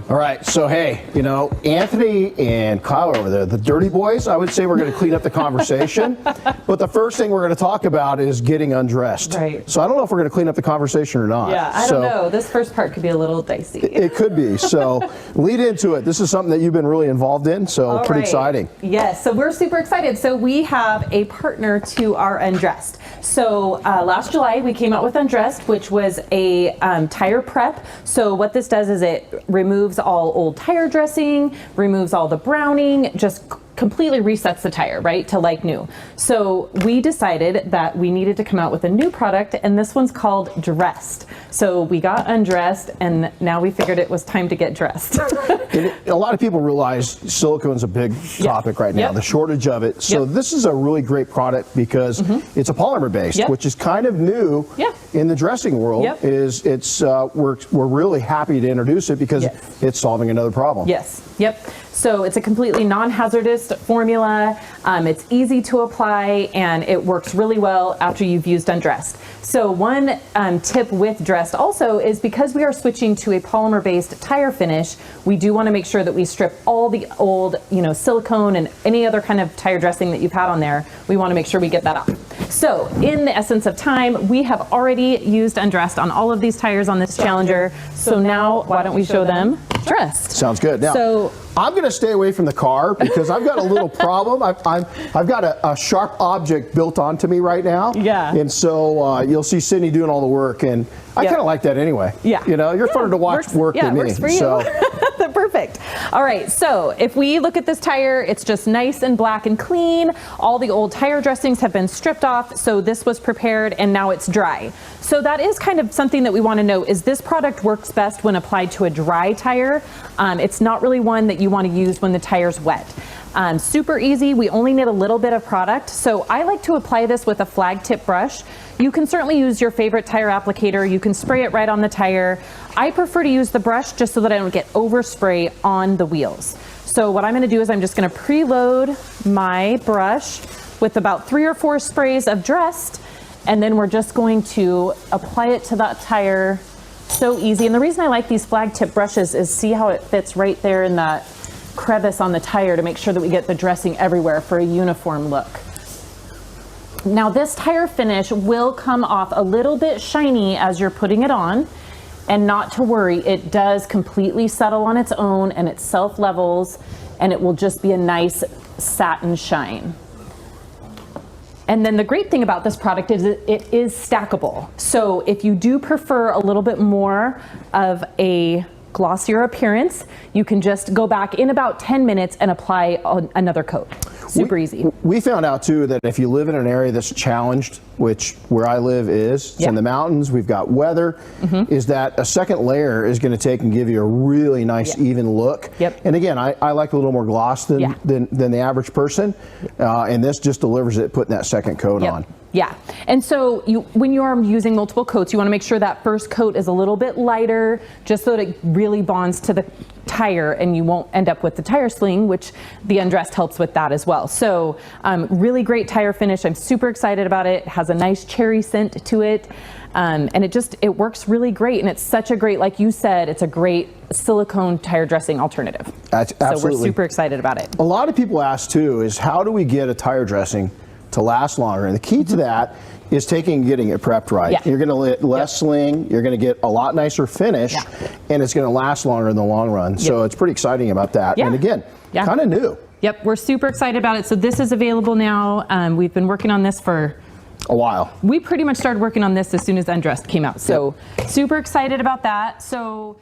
All right, so hey, you know, Anthony and Kyle over there, the dirty boys, I would say we're going to clean up the conversation. But the first thing we're going to talk about is getting undressed. Right. So I don't know if we're going to clean up the conversation or not. Yeah, I don't know. This first part could be a little dicey. It could be. So lead into it. This is something that you've been really involved in, so pretty exciting. Yes, so we're super excited. So we have a partner to our Undressed. So last July we came out with Undressed, which was a tire prep. So what this does is it removes all old tire dressing, removes all the browning, just completely resets the tire, right, to like new. So we decided that we needed to come out with a new product, and this one's called Dressed. So we got undressed, and now we figured it was time to get dressed. A lot of people realize silicone's a big topic right now, the shortage of it. So this is a really great product because it's a polymer based, which is kind of new in the dressing world. Is it's we're really happy to introduce it because it's solving another problem. So it's a completely non-hazardous formula. It's easy to apply, and it works really well after you've used Undressed. So one tip with Dressed also is because we are switching to a polymer-based tire finish, we do want to make sure that we strip all the old, silicone and any other kind of tire dressing that you've had on there. We want to make sure we get that off. So in the essence of time, we have already used Undressed on all of these tires on this Challenger. So now why don't we show them Dressed? Sounds good. Now, I'm going to stay away from the car because I've got a little problem. I've got a sharp object built onto me right now. And so you'll see Sydney doing all the work, and I kind of like that anyway. You're fun to watch work than me. Works for you. So. Perfect. All right, so if we look at this tire, it's just nice and black and clean. All the old tire dressings have been stripped off, so this was prepared and now it's dry. So that is kind of something that we want to know, is this product works best when applied to a dry tire. It's not really one that you want to use when the tire's wet. Super easy. We only need a little bit of product. So I like to apply this with a flag tip brush. You can certainly use your favorite tire applicator. You can spray it right on the tire. I prefer to use the brush just so that I don't get overspray on the wheels. So what I'm going to do is I'm just going to preload my brush with about 3 or 4 sprays of Dressed, and then we're just going to apply it to that tire. So easy. And the reason I like these flag tip brushes is see how it fits right there in that crevice on the tire to make sure that we get the dressing everywhere for a uniform look. Now this tire finish will come off a little bit shiny as you're putting it on, and not to worry, it does completely settle on its own and it self levels, and it will just be a nice satin shine. And then the great thing about this product is it is stackable. So if you do prefer a little bit more of a glossier appearance, you can just go back in about 10 minutes and apply another coat. Super easy. We found out too that if you live in an area that's challenged, which where I live is, it's in the mountains, we've got weather, is that a second layer is going to take and give you a really nice even look. And again, I like a little more gloss than the average person, and this just delivers it, putting that second coat on. And so when you are using multiple coats, you want to make sure that first coat is a little bit lighter, just so that it really bonds to the tire and you won't end up with the tire sling, which the Undressed helps with that as well. So really great tire finish. I'm super excited about it. It has a nice cherry scent to it. And it works really great. And it's such a great, like you said, it's a great silicone tire dressing alternative. Absolutely. So we're super excited about it. A lot of people ask too, is how do we get a tire dressing to last longer? And the key to that is getting it prepped right. You're going to get less sling, you're going to get a lot nicer finish, and it's going to last longer in the long run. So it's pretty exciting about that. And again, kind of new. We're super excited about it. So this is available now. We've been working on this for a while. We pretty much started working on this as soon as Undressed came out. So super excited about that. So